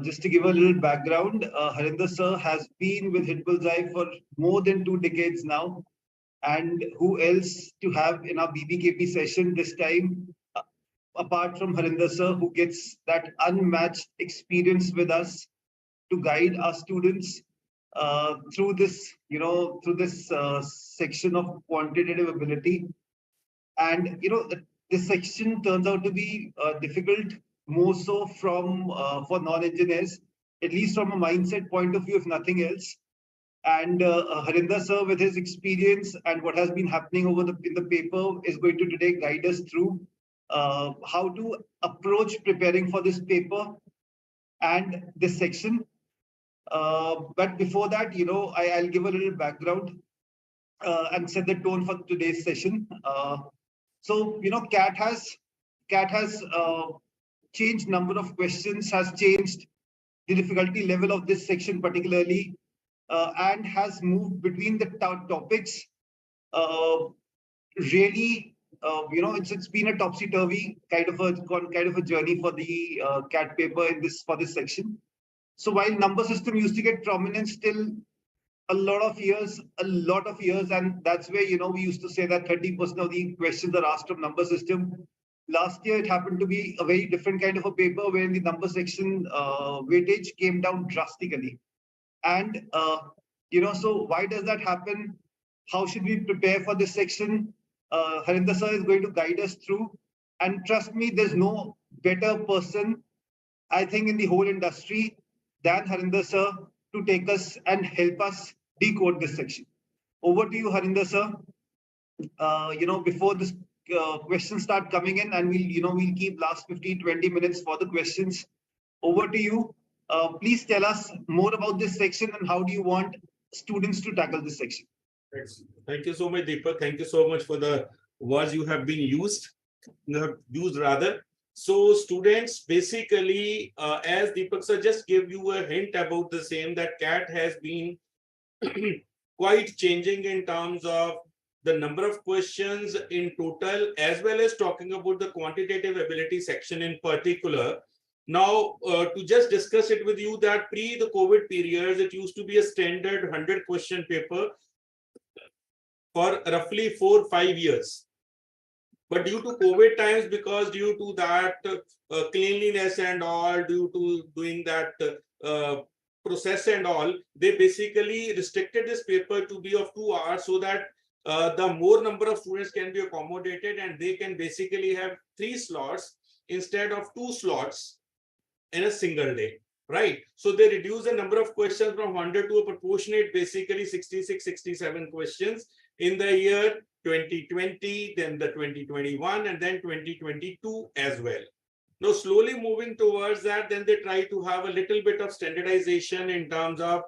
Just to give a little background, Harinder sir has been with Hitbullseye for more than 2 decades now. And who else to have in our BBKP session this time, apart from Harinder sir, who gets that unmatched experience with us to guide our students through this, through this section of quantitative ability. And this section turns out to be difficult, more so from for non-engineers, at least from a mindset point of view, if nothing else. And Harinder sir, with his experience and what has been happening over in the paper, is going to today guide us through how to approach preparing for this paper and this section. But before that, I'll give a little background and set the tone for today's session. So, CAT has changed number of questions, has changed the difficulty level of this section particularly, and has moved between the topics. Really, it's been a topsy-turvy kind of a journey for the CAT paper for this section. So while number system used to get prominence till a lot of years, and that's where we used to say that 30% of the questions are asked from number system. Last year, it happened to be a very different kind of a paper where the number section weightage came down drastically. And so why does that happen? How should we prepare for this section? Harinder sir is going to guide us through. And trust me, there's no better person, I think, in the whole industry than Harinder sir to take us and help us decode this section. Over to you, Harinder sir. Before this questions start coming in, and we'll keep last 15-20 minutes for the questions. Over to you. Please tell us more about this section and how do you want students to tackle this section. Thank you so much, Deepak. Thank you so much for the words you have used. So students, basically, as Deepak sir just gave you a hint about the same, that CAT has been quite changing in terms of the number of questions in total, as well as talking about the quantitative ability section in particular. Now, to just discuss it with you, that pre the COVID periods, it used to be a standard 100-question paper for roughly 4 or 5 years. But due to COVID times, because due to that cleanliness and all, due to doing that process and all, they basically restricted this paper to be of 2 hours so that the more number of students can be accommodated and they can basically have 3 slots instead of 2 slots in a single day, right? So they reduce the number of questions from 100 to a proportionate, basically 66, 67 questions in the year 2020, then the 2021, and then 2022 as well. Now, slowly moving towards that, then they try to have a little bit of standardization in terms of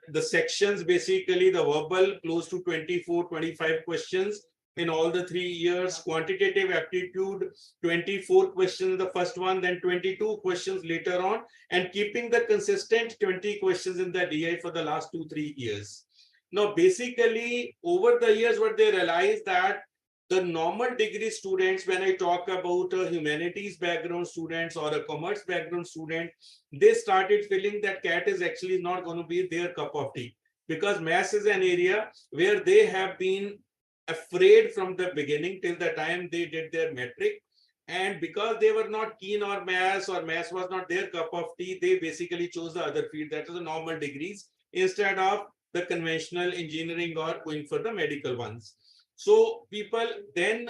the sections, basically the verbal, close to 24, 25 questions in all the 3 years, quantitative aptitude, 24 questions in the first one, then 22 questions later on, and keeping the consistent 20 questions in the DI for the last 2-3 years. Now, basically, over the years, what they realized that the normal degree students, when I talk about a humanities background students or a commerce background student, they started feeling that CAT is actually not going to be their cup of tea, because maths is an area where they have been afraid from the beginning till the time they did their metric. And because they were not keen on maths, or maths was not their cup of tea, they basically chose the other field, that is the normal degrees, instead of the conventional engineering or going for the medical ones. So people then,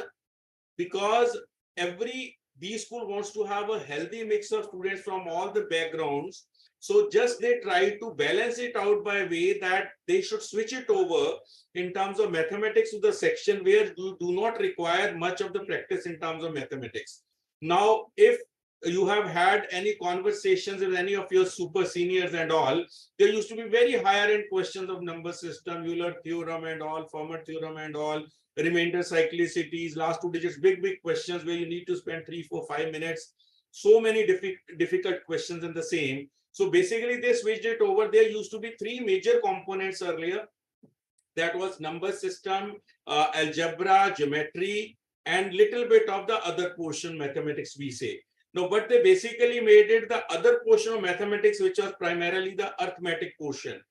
because every B school wants to have a healthy mix of students from all the backgrounds, so just they try to balance it out by way that they should switch it over in terms of mathematics to the section where you do not require much of the practice in terms of mathematics. Now, if you have had any conversations with any of your super seniors and all, there used to be very higher end questions of number system, Euler theorem and all, Fermat theorem and all, remainder cyclicities, last 2 digits, big questions where you need to spend 3, 4, 5 minutes. So many difficult questions in the same. So basically they switched it over. There used to be 3 major components earlier. That was number system, algebra, geometry, and little bit of the other portion, mathematics, we say. No, but they basically made it the other portion of mathematics, which was primarily the arithmetic portion.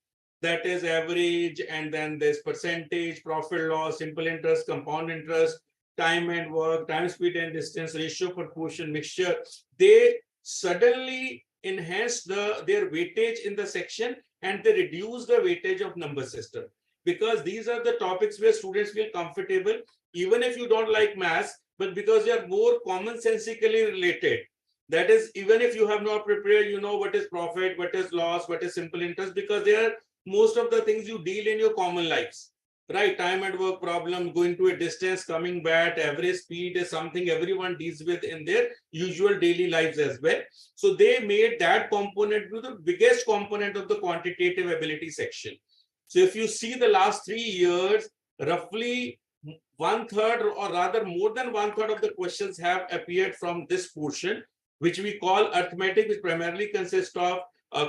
That is average, and then there's percentage, profit loss, simple interest, compound interest, time and work, time, speed and distance, ratio, proportion, mixture. They suddenly enhanced their weightage in the section, and they reduced the weightage of number system, because these are the topics where students feel comfortable, even if you don't like maths, but because they are more commonsensically related. That is, even if you have not prepared, you know what is profit, what is loss, what is simple interest, because they are most of the things you deal in your common lives, right? Time and work problem, going to a distance, coming back, average speed is something everyone deals with in their usual daily lives as well. So they made that component to the biggest component of the quantitative ability section. So if you see the last 3 years, roughly 1/3, or rather more than 1/3 of the questions have appeared from this portion, which we call arithmetic, which primarily consists of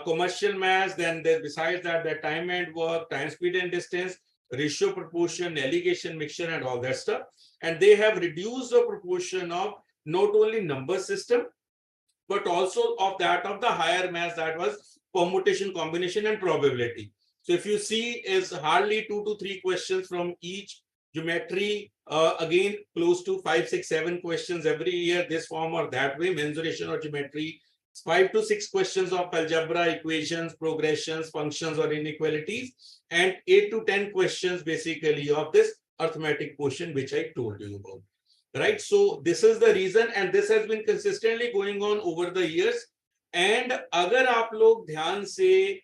commercial maths. Then there, besides that, the time and work, time, speed and distance, ratio, proportion, alligation, mixture, and all that stuff. And they have reduced the proportion of not only number system, but also of that of the higher maths, that was permutation, combination, and probability. So if you see, is hardly 2 to 3 questions from each geometry, again close to 5, 6, 7 questions every year, this form or that way, mensuration or geometry, 5 to 6 questions of algebra, equations, progressions, functions or inequalities, and 8 to 10 questions basically of this arithmetic portion which I told you about. Right, so this is the reason, and this has been consistently going on over the years. And अगर आप लोग ध्यान से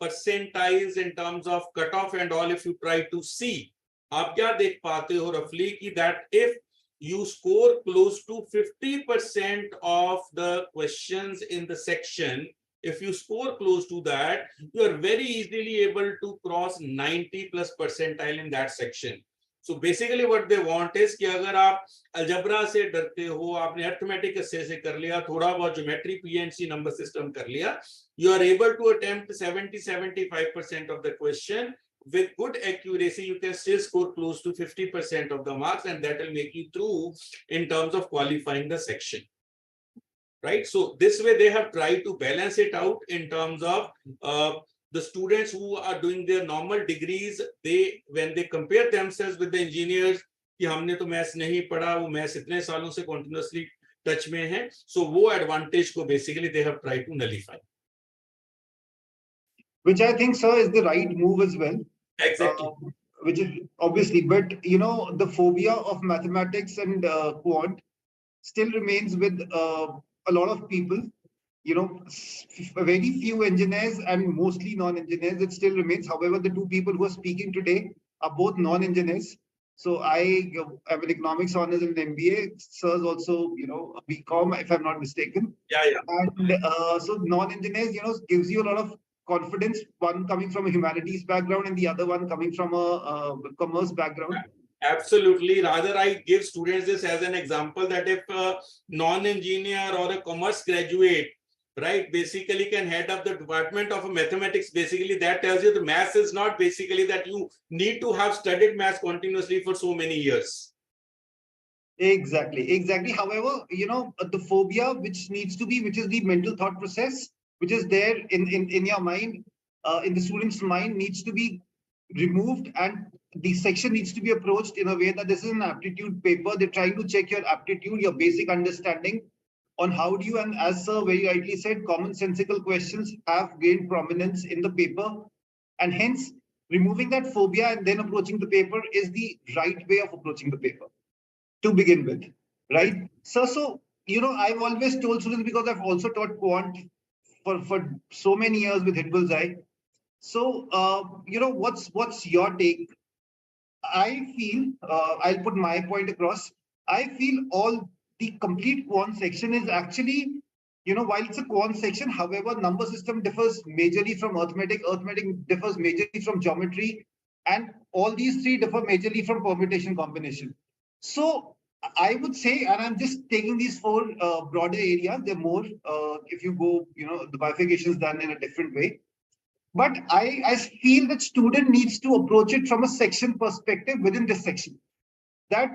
percentiles in terms of cutoff and all, if you try to see, आप क्या देख पाते हो roughly कि that if you score close to 50% of the questions in the section, if you score close to that, you are very easily able to cross 90 plus percentile in that section. So basically what they want is कि अगर आप algebra से डरते हो, आपने arithmetic से कर लिया, थोड़ा बहुत ज्योमेट्री पीएनसी नंबर सिस्टम कर लिया, you are able to attempt 70-75% of the question with good accuracy. You can still score close to 50% of the marks, and that will make you through in terms of qualifying the section. Right, so this way they have tried to balance it out in terms of the students who are doing their normal degrees, they, when they compare themselves with the engineers, कि हमने तो maths नहीं पढ़ा, वो maths इतने सालों से continuously touch में है, so वो advantage को basically they have tried to nullify. Which I think, sir, is the right move as well. Exactly. Which is obviously, but you know, the phobia of mathematics and quant still remains with a lot of people. You know, very few engineers and mostly non-engineers, it still remains. However, the two people who are speaking today are both non-engineers. So I have an economics honors and an MBA. Sir's also, you know, a BCom, if I'm not mistaken. Yeah. And so non-engineers, you know, gives you a lot of confidence. One coming from a humanities background and the other one coming from a commerce background. Absolutely. Rather, I give students this as an example that if a non-engineer or a commerce graduate, right, basically can head up the department of mathematics, basically that tells you the maths is not basically that you need to have studied maths continuously for so many years. Exactly. However, you know, the phobia which needs to be, which is the mental thought process, which is there in your mind, in the student's mind, needs to be removed, and the section needs to be approached in a way that this is an aptitude paper. They're trying to check your aptitude, your basic understanding on how do you, and as sir very rightly said, commonsensical questions have gained prominence in the paper, and hence removing that phobia and then approaching the paper is the right way of approaching the paper to begin with, right? So you know, I've always told students, because I've also taught quant for so many years with Hitbullseye. So you know, what's your take? I feel I'll put my point across. I feel all the complete quant section is actually, you know, while it's a quant section, however, number system differs majorly from arithmetic, arithmetic differs majorly from geometry, and all these three differ majorly from permutation combination. So I would say, and I'm just taking these four broader areas, they're more, if you go, you know, the bifurcation is done in a different way. But I feel that student needs to approach it from a section perspective within this section. That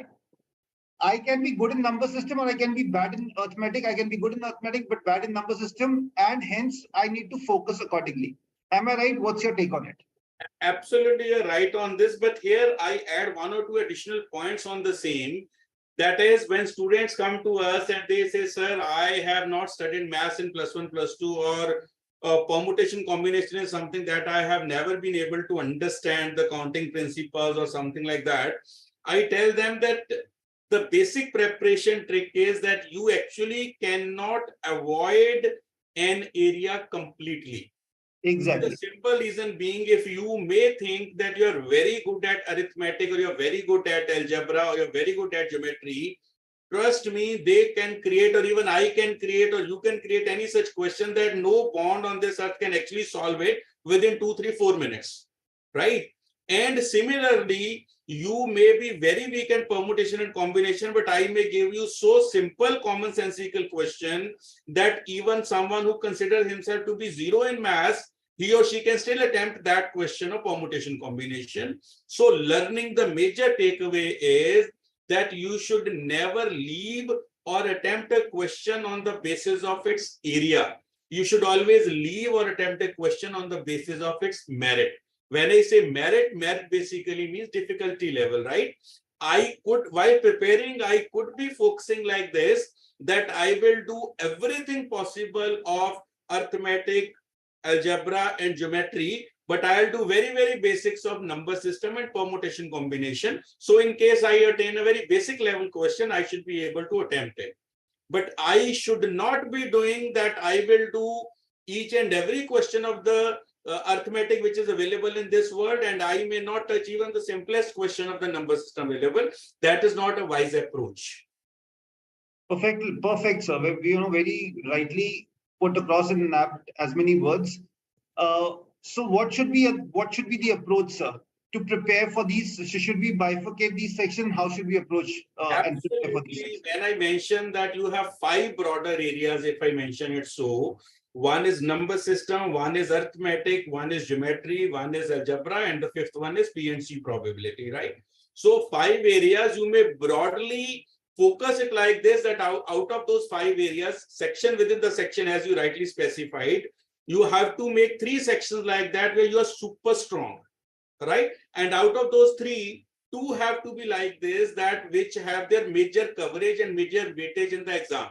I can be good in number system or I can be bad in arithmetic. I can be good in arithmetic but bad in number system, and hence I need to focus accordingly. Am I right? What's your take on it? Absolutely, you're right on this. But here I add one or two additional points on the same. That is, when students come to us and they say, sir, I have not studied maths in +1, +2, or permutation combination is something that I have never been able to understand the counting principles or something like that. I tell them that the basic preparation trick is that you actually cannot avoid an area completely. Exactly. The simple reason being, if you may think that you're very good at arithmetic or you're very good at algebra or you're very good at geometry, trust me, they can create, or even I can create, or you can create any such question that no bond on this earth can actually solve it within 2, 3, 4 minutes, right? And similarly, you may be very weak in permutation and combination, but I may give you so simple commonsensical question that even someone who considers himself to be zero in maths, he or she can still attempt that question of permutation combination. So learning, the major takeaway is that you should never leave or attempt a question on the basis of its area. You should always leave or attempt a question on the basis of its merit. When I say merit, merit basically means difficulty level, right? I could, while preparing, I could be focusing like this, that I will do everything possible of arithmetic, algebra, and geometry, but I'll do very, very basics of number system and permutation combination. So in case I attain a very basic level question, I should be able to attempt it. But I should not be doing that. I will do each and every question of the arithmetic which is available in this world, and I may not touch even the simplest question of the number system available. That is not a wise approach. Perfect, sir. Very rightly put across in as many words. So what should be the approach, sir, to prepare for these? Should we bifurcate these sections? How should we approach and prepare for these sections? When I mentioned that you have 5 broader areas, if I mention it so, one is number system, one is arithmetic, one is geometry, one is algebra, and the 5th one is PNC probability, right? So 5 areas, you may broadly focus it like this, that out of those 5 areas, section within the section, as you rightly specified, you have to make 3 sections like that where you are super strong, right? And out of those 3, 2 have to be like this, that which have their major coverage and major weightage in the exam.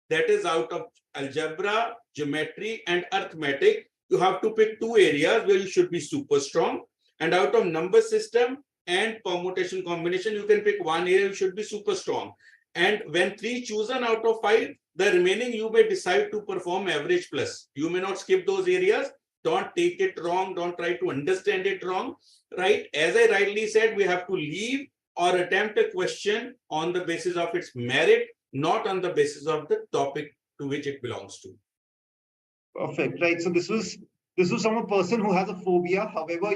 That is, out of algebra, geometry, and arithmetic, you have to pick 2 areas where you should be super strong. And out of number system and permutation combination, you can pick 1 area you should be super strong. And when 3 chosen out of 5, the remaining you may decide to perform average plus. You may not skip those areas. Don't take it wrong. Don't try to understand it wrong, right? As I rightly said, we have to leave or attempt a question on the basis of its merit, not on the basis of the topic to which it belongs to. Perfect, right? So this was from a person who has a phobia. However,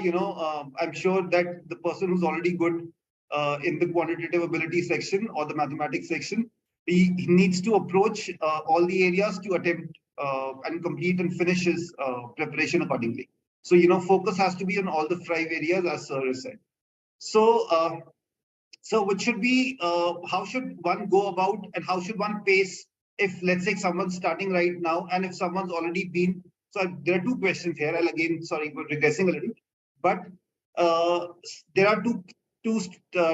I'm sure that the person who's already good in the quantitative ability section or the mathematics section, he needs to approach all the areas to attempt and complete and finish his preparation accordingly. So, focus has to be on all the 5 areas, as sir has said. So, which should be, how should one go about and how should one pace if, let's say, someone's starting right now and if someone's already been, so there are 2 questions here. I'll again, sorry, we're regressing a little, but there are two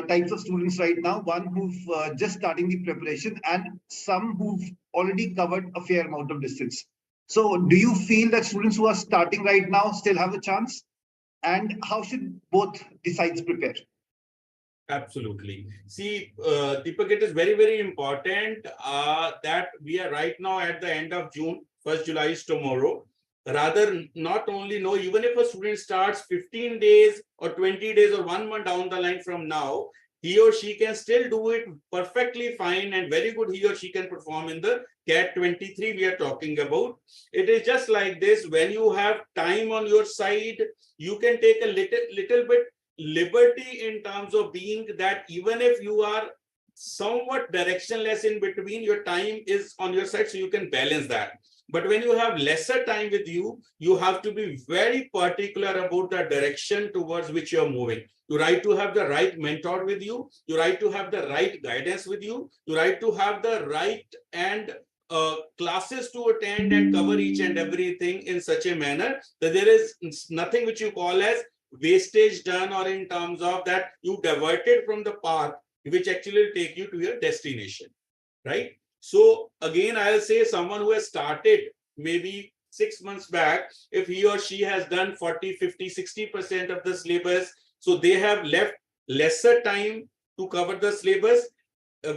types of students right now. One who've just starting the preparation and some who've already covered a fair amount of distance. So do you feel that students who are starting right now still have a chance? And how should both the sides prepare? Absolutely. See, Deepak, it is very, very important that we are right now at the end of June. 1st July is tomorrow. Rather, not only know, even if a student starts 15 days or 20 days or 1 month down the line from now, he or she can still do it perfectly fine and very good. He or she can perform in the CAT 23 we are talking about. It is just like this. When you have time on your side, you can take a little bit liberty in terms of being that even if you are somewhat directionless in between, your time is on your side, so you can balance that. But when you have lesser time with you, you have to be very particular about the direction towards which you're moving. You right to have the right mentor with you. You right to have the right guidance with you. You right to have the right and classes to attend and cover each and everything in such a manner that there is nothing which you call as wastage done, or in terms of that you diverted from the path which actually will take you to your destination, right? So again, I'll say someone who has started maybe 6 months back, if he or she has done 40, 50, 60% of the syllabus, so they have left lesser time to cover the syllabus,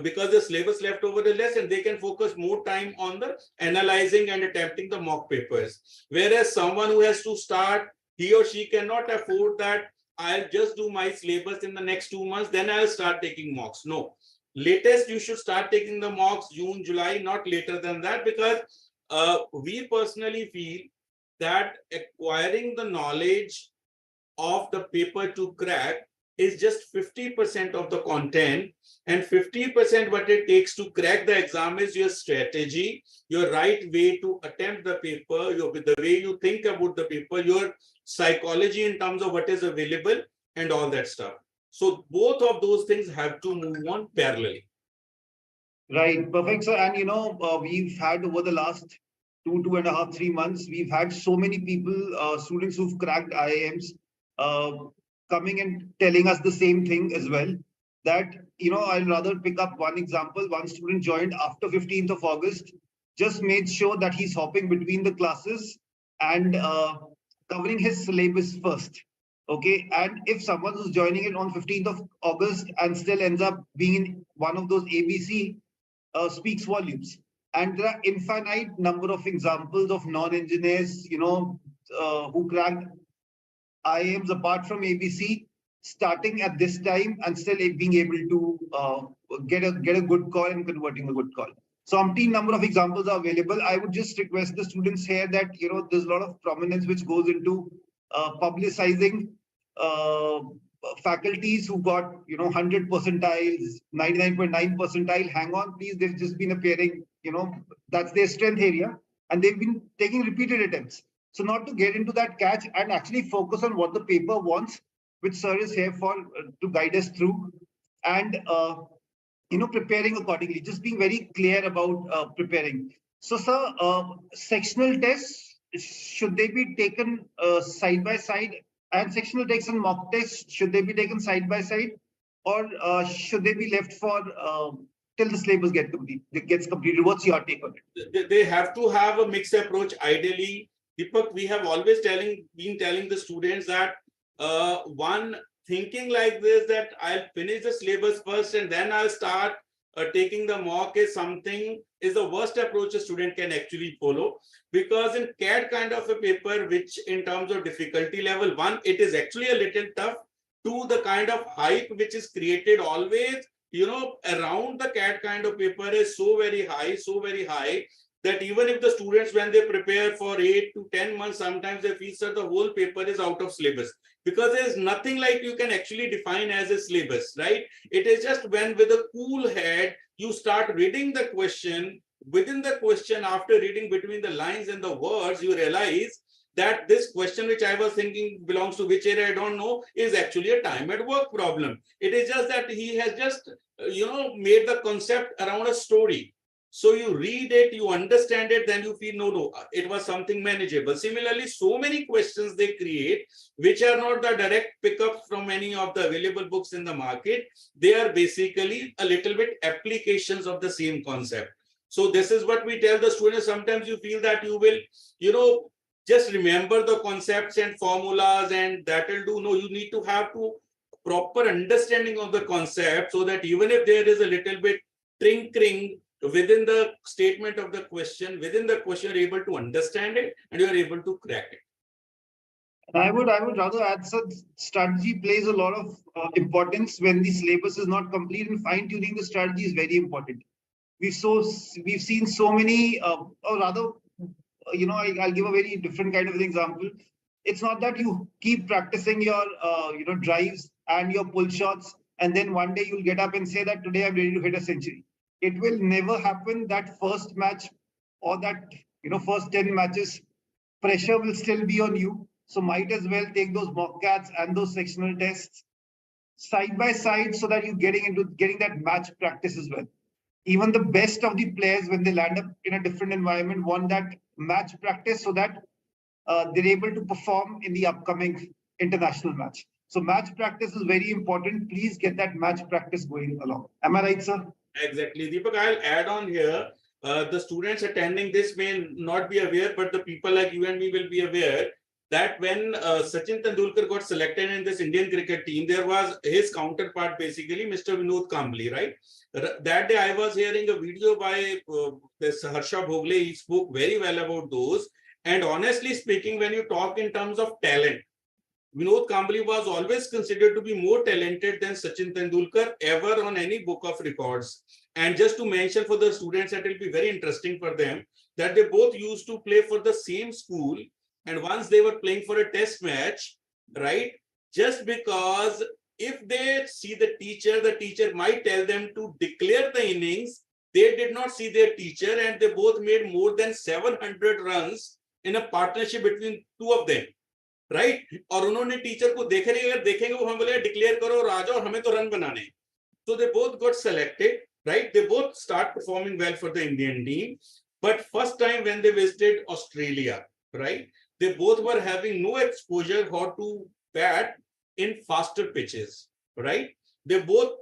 because the syllabus left over is less, and they can focus more time on the analyzing and attempting the mock papers. Whereas someone who has to start, he or she cannot afford that I'll just do my syllabus in the next 2 months, then I'll start taking mocks. No, latest you should start taking the mocks June, July, not later than that, because we personally feel that acquiring the knowledge of the paper to crack is just 50% of the content, and 50% what it takes to crack the exam is your strategy, your right way to attempt the paper, the way you think about the paper, your psychology in terms of what is available and all that stuff. So both of those things have to move on parallelly. Right, perfect, sir. And we've had over the last 2.5, 3 months, we've had so many people, students who've cracked IIMs, coming and telling us the same thing as well. That, I'll rather pick up one example. One student joined after 15th of August, just made sure that he's hopping between the classes and covering his syllabus first. Okay, and if someone who's joining it on 15th of August and still ends up being in one of those ABC, speaks volumes. And there are infinite number of examples of non-engineers, who cracked IIMs apart from ABC, starting at this time and still being able to get a good call and converting a good call. So umpteen number of examples are available. I would just request the students here that there's a lot of prominence which goes into publicizing faculties who got 100 percentiles, 99.9 percentile. Hang on, please. They've just been appearing. That's their strength area, and they've been taking repeated attempts. So not to get into that catch and actually focus on what the paper wants, which sir is here for to guide us through, and preparing accordingly. Just being very clear about preparing. So sir, sectional tests, should they be taken side by side? And sectional tests and mock tests, should they be taken side by side, or should they be left for till the syllabus gets completed? What's your take on it? They have to have a mixed approach. Ideally, Deepak, we have always been telling the students that one thinking like this, that I'll finish the syllabus first and then I'll start taking the mock, is the worst approach a student can actually follow. Because in CAT kind of a paper, which in terms of difficulty level, one, it is actually a little tough. Two, the kind of hype which is created always, around the CAT kind of paper is so very high, that even if the students, when they prepare for 8 to 10 months, sometimes they feel that the whole paper is out of syllabus, because there is nothing like you can actually define as a syllabus, right? It is just when with a cool head, you start reading the question. Within the question, after reading between the lines and the words, you realize that this question which I was thinking belongs to which area I don't know is actually a time at work problem. It is just that he has just, made the concept around a story. So you read it, you understand it, then you feel, no, it was something manageable. Similarly, so many questions they create, which are not the direct pickups from any of the available books in the market. They are basically a little bit applications of the same concept. So this is what we tell the students. Sometimes you feel that you will, just remember the concepts and formulas and that will do. No, you need to have proper understanding of the concept, so that even if there is a little bit tinkering within the statement of the question, you're able to understand it and you're able to crack it. And I would rather add, that strategy plays a lot of importance when the syllabus is not complete, and fine-tuning the strategy is very important. We've seen so many, or rather, I'll give a very different kind of an example. It's not that you keep practicing your, drives and your pull shots, and then one day you'll get up and say that today I'm ready to hit a century. It will never happen. That first match or that first 10 matches, pressure will still be on you. So might as well take those mock cats and those sectional tests side by side so that you're getting that match practice as well. Even the best of the players, when they land up in a different environment, want that match practice so that they're able to perform in the upcoming international match. So match practice is very important. Please get that match practice going along. Am I right, sir? Exactly. Deepak, I'll add on here. The students attending this may not be aware, but the people like you and me will be aware that when Sachin Tendulkar got selected in this Indian cricket team, there was his counterpart, basically, Mr. Vinod Kambli, right? That day I was hearing a video by this Harsha Bhogle. He spoke very well about those. And honestly speaking, when you talk in terms of talent, Vinod Kambli was always considered to be more talented than Sachin Tendulkar ever on any book of records. And just to mention for the students, that will be very interesting for them, that they both used to play for the same school. And once they were playing for a test match, right? Just because if they see the teacher might tell them to declare the innings. They did not see their teacher, and they both made more than 700 runs in a partnership between two of them. Right और उन्होंने teacher को देखे नहीं, अगर देखेंगे वो हम बोले डिक्लेयर करो और आ जाओ, हमें तो रन बनाने. So they both got selected, right? They both start performing well for the Indian team. But first time when they visited Australia, right? They both were having no exposure how to bat in faster pitches, right? They both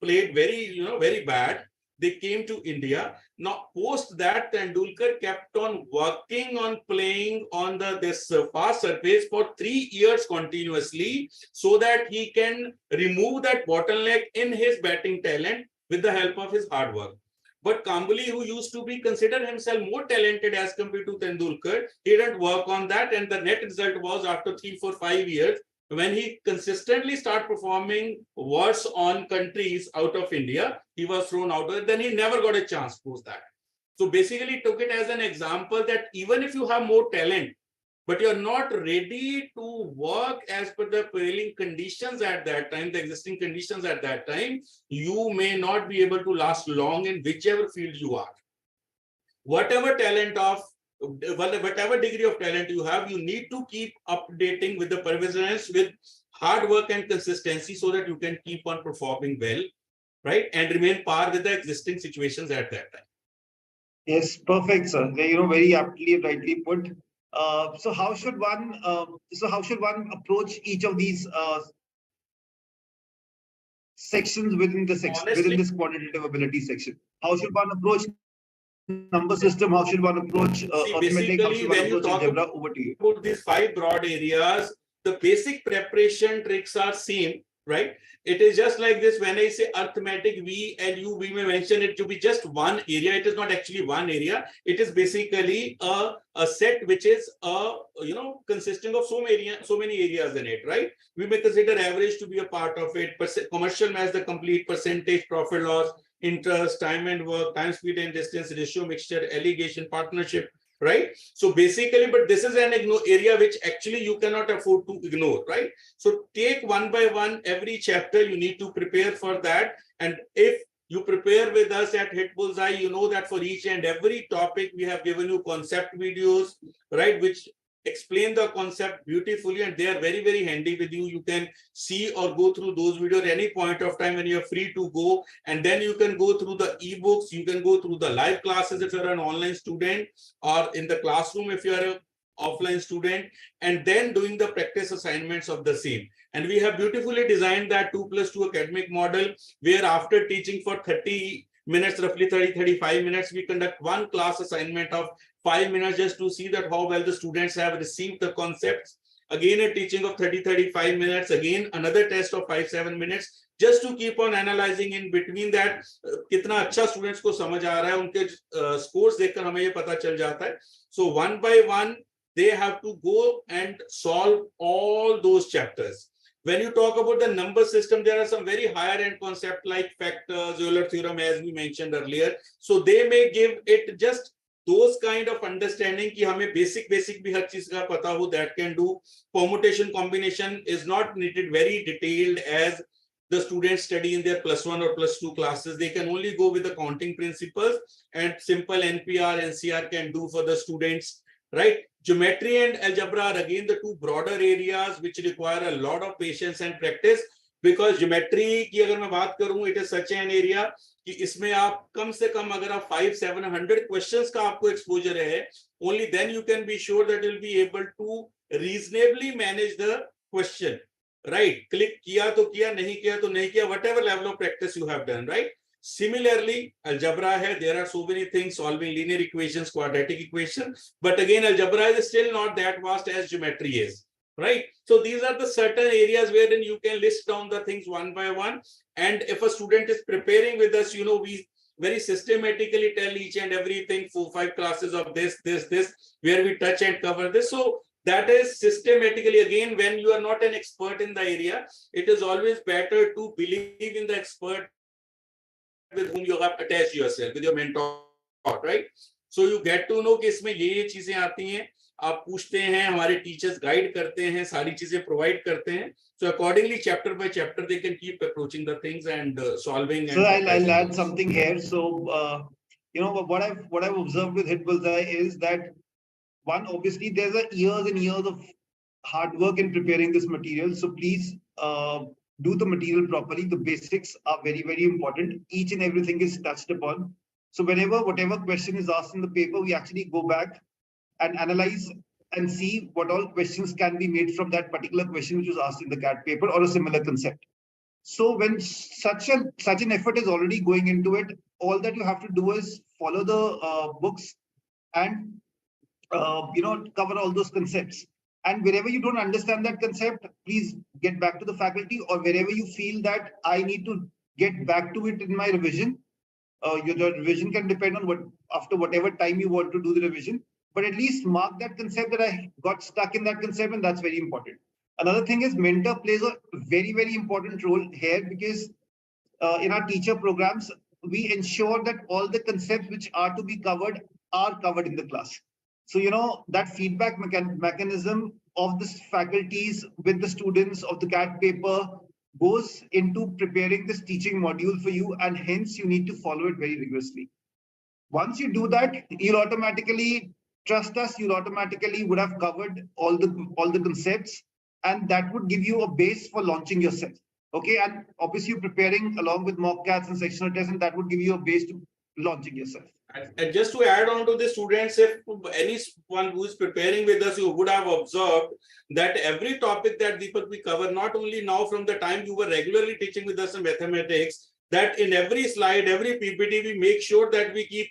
played very bad. They came to India. Now, post that, Tendulkar kept on working on playing on this fast surface for 3 years continuously so that he can remove that bottleneck in his batting talent with the help of his hard work. But Kambli, who used to be considered himself more talented as compared to Tendulkar, he didn't work on that. And the net result was after 3, 4, 5 years, when he consistently started performing worse on countries out of India, he was thrown out of it. Then he never got a chance post that. So basically took it as an example that even if you have more talent, but you're not ready to work as per the prevailing conditions at that time, the existing conditions at that time, you may not be able to last long in whichever field you are. Whatever degree of talent you have, you need to keep updating with the perseverance, with hard work and consistency so that you can keep on performing well, right? And remain par with the existing situations at that time. Yes, perfect, sir. Very aptly, rightly put. So how should one approach each of these sections within this quantitative ability section? How should one approach number system? How should one approach arithmetic? How should one approach algebra? Over to you. About these 5 broad areas, the basic preparation tricks are same, right? It is just like this. When I say arithmetic, we may mention it to be just one area. It is not actually one area. It is basically a set which is consisting of so many areas in it, right? We may consider average to be a part of it. Commercial math, the complete percentage, profit loss, interest, time and work, time, speed and distance, ratio, mixture, allegation, partnership, right? So basically, but this is an area which actually you cannot afford to ignore, right? So take one by one every chapter. You need to prepare for that. And if you prepare with us at Hitbullseye, you know that for each and every topic we have given you concept videos, right, which explain the concept beautifully, and they are very, very handy with you. You can see or go through those videos at any point of time when you're free to go. And then you can go through the ebooks, you can go through the live classes if you're an online student, or in the classroom if you're an offline student, and then doing the practice assignments of the same. And we have beautifully designed that 2+2 academic model, where after teaching for 30 minutes, roughly 30-35 minutes, we conduct one class assignment of 5 minutes just to see that how well the students have received the concepts. Again, a teaching of 30-35 minutes, again another test of 5-7 minutes, just to keep on analyzing in between that कितना अच्छा students को समझ आ रहा है, उनके scores देखकर हमें ये पता चल जाता है. So one by one they have to go and solve all those chapters. When you talk about the number system, there are some very higher end concepts like factors, Euler theorem, as we mentioned earlier. So they may give it just those kind of understanding कि हमें basic भी हर चीज का पता हो, that can do. Permutation combination is not needed very detailed as the students study in their +1 or +2 classes. They can only go with the counting principles, and simple NPR, NCR can do for the students, right? Geometry and algebra are again the two broader areas which require a lot of patience and practice. Because geometry की अगर मैं बात करूं, it is such an area कि इसमें आप कम से कम अगर आप 500-700 questions का आपको exposure है, only then you can be sure that you'll be able to reasonably manage the question, right? Click किया तो किया, नहीं किया तो नहीं किया, whatever level of practice you have done, right? Similarly, algebra है, there are so many things, solving linear equations, quadratic equations, but again algebra is still not that vast as geometry is, right? So these are the certain areas wherein you can list down the things one by one. And if a student is preparing with us, we very systematically tell each and everything, 4-5 classes of this, where we touch and cover this. So that is systematically, again, when you are not an expert in the area, it is always better to believe in the expert with whom you have attached yourself, with your mentor, right? So you get to know कि इसमें ये चीजें आती हैं, आप पूछते हैं, हमारे टीचर्स गाइड करते हैं, सारी चीजें प्रोवाइड करते हैं. So accordingly, chapter by chapter, they can keep approaching the things and solving. So I'll add something here. So what I've observed with Hitbullseye is that one, obviously there's years and years of hard work in preparing this material. So please do the material properly. The basics are very, very important. Each and everything is touched upon. So whatever question is asked in the paper, we actually go back and analyze and see what all questions can be made from that particular question which was asked in the CAT paper or a similar concept. So when such an effort is already going into it, all that you have to do is follow the books and cover all those concepts. And wherever you don't understand that concept, please get back to the faculty, or wherever you feel that I need to get back to it in my revision. Your revision can depend on after whatever time you want to do the revision, but at least mark that concept that I got stuck in that concept, and that's very important. Another thing is mentor plays a very, very important role here, because in our teacher programs, we ensure that all the concepts which are to be covered are covered in the class. So, that feedback mechanism of the faculties with the students of the CAT paper goes into preparing this teaching module for you, and hence you need to follow it very rigorously. Once you do that, you'll automatically, trust us, you'll automatically would have covered all the concepts, and that would give you a base for launching yourself. Okay, and obviously you're preparing along with mock CATs and sectional tests, and that would give you a base to launching yourself. And just to add on to the students, if anyone who is preparing with us, you would have observed that every topic that Deepak we cover, not only now from the time you were regularly teaching with us in mathematics, that in every slide, every PPT, we make sure that we keep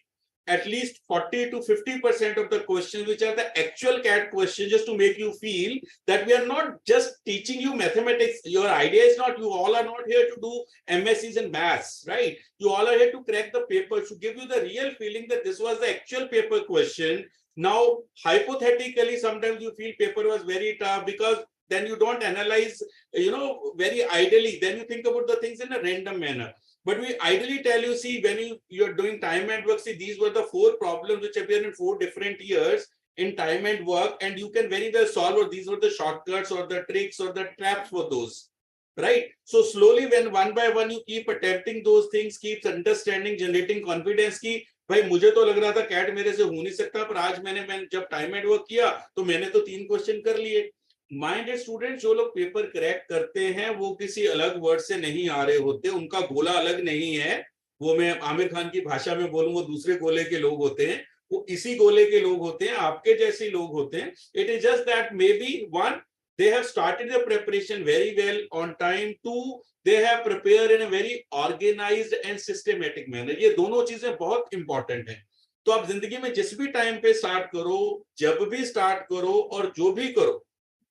at least 40 to 50% of the questions which are the actual CAT questions, just to make you feel that we are not just teaching you mathematics. Your idea is not, you all are not here to do MSCs in maths, right? You all are here to crack the paper, to give you the real feeling that this was the actual paper question. Now, hypothetically, sometimes you feel paper was very tough because then you don't analyze, very ideally. Then you think about the things in a random manner. But we ideally tell you, see, when you're doing time and work, see, these were the 4 problems which appear in 4 different years in time and work, and you can very well solve, or these were the shortcuts or the tricks or the traps for those, right? So slowly, when one by one you keep attempting those things, keeps understanding, generating confidence की भाई मुझे तो लग रहा था cat मेरे से हो नहीं सकता, पर आज मैंने जब टाइम एंड वर्क किया तो मैंने तो 3 क्वेश्चन कर लिए. माइंडेड स्टूडेंट जो लोग पेपर क्रैक करते हैं वो किसी अलग वर्ड से नहीं आ रहे होते, उनका गोला अलग नहीं है. वो मैं आमिर खान की भाषा में बोलूं, वो दूसरे गोले के लोग होते हैं, वो इसी गोले के लोग होते हैं, आपके जैसे लोग होते हैं. It is just that may be one, they have started the preparation very well on time. 2, they have prepared in a very organized and systematic manner. ये दोनों चीजें बहुत इंपॉर्टेंट हैं. तो आप जिंदगी में जिस भी टाइम पे स्टार्ट करो, जब भी स्टार्ट करो और जो भी करो,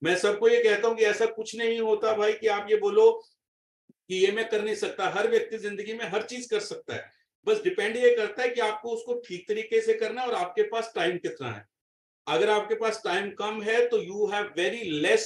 मैं सबको ये कहता हूं कि ऐसा कुछ नहीं होता भाई कि आप ये बोलो कि ये मैं कर नहीं सकता. हर व्यक्ति जिंदगी में हर चीज कर सकता है, बस डिपेंड ये करता है कि आपको उसको ठीक तरीके से करना है और आपके पास टाइम कितना है. अगर आपके पास टाइम कम है तो you have very less,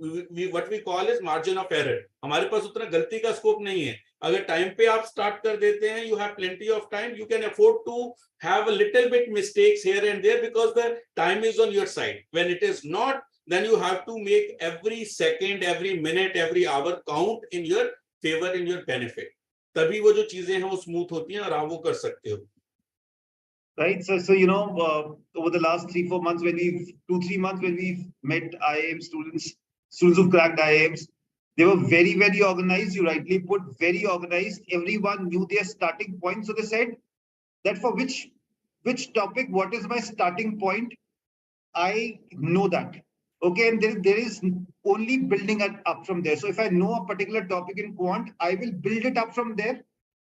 what we call is margin of error. हमारे पास उतना गलती का स्कोप नहीं है. अगर टाइम पे आप स्टार्ट कर देते हैं, you have plenty of time, you can afford to have a little bit mistakes here and there because the time is on your side. When it is not, then you have to make every second, every minute, every hour count in your favor in your benefit. तभी वो जो चीजें हैं वो smooth होती हैं और आप वो कर सकते हो. Right. So you know, over the last 3-4 months, when we've 2-3 months when we've met IIM students who've cracked IIMs, they were very, very organized. You rightly put, very organized. Everyone knew their starting point. So they said that for which topic, what is my starting point? I know that. Okay, and there is only building it up from there. So if I know a particular topic in quant, I will build it up from there.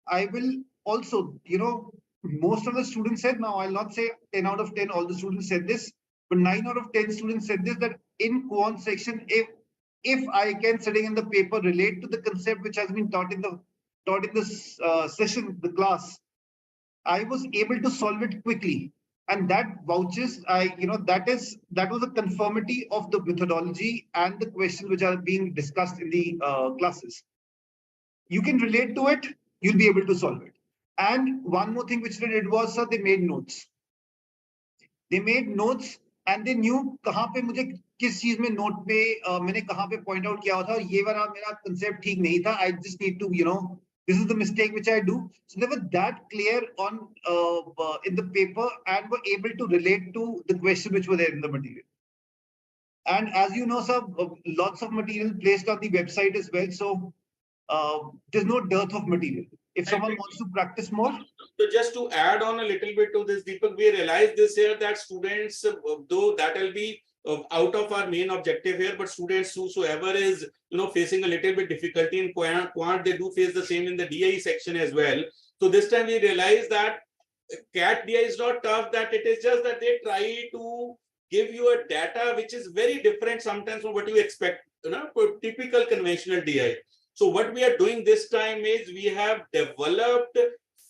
I will also, you know, most of the students said, now I'll not say 10 out of 10, all the students said this, but 9 out of 10 students said this, that in quant section, if I can, sitting in the paper, relate to the concept which has been taught in this session, the class, I was able to solve it quickly. And that vouches, that was a conformity of the methodology and the questions which are being discussed in the classes. You can relate to it, you'll be able to solve it. And one more thing which they did was, they made notes. They made notes and they knew कहाँ पे मुझे किस चीज में note पे मैंने कहाँ पे point out किया था, ये वाला मेरा concept ठीक नहीं था. I just need to, this is the mistake which I do. So they were that clear on in the paper and were able to relate to the question which were there in the material. And as you know, sir, lots of material placed on the website as well. So there's no dearth of material. If someone wants to practice more. So just to add on a little bit to this, Deepak, we realized this year that students, though that will be out of our main objective here, but students whosoever is facing a little bit difficulty in quant, they do face the same in the DI section as well. So this time we realized that CAT DI is not tough, that it is just that they try to give you a data which is very different sometimes from what you expect, for typical conventional DI. So what we are doing this time is we have developed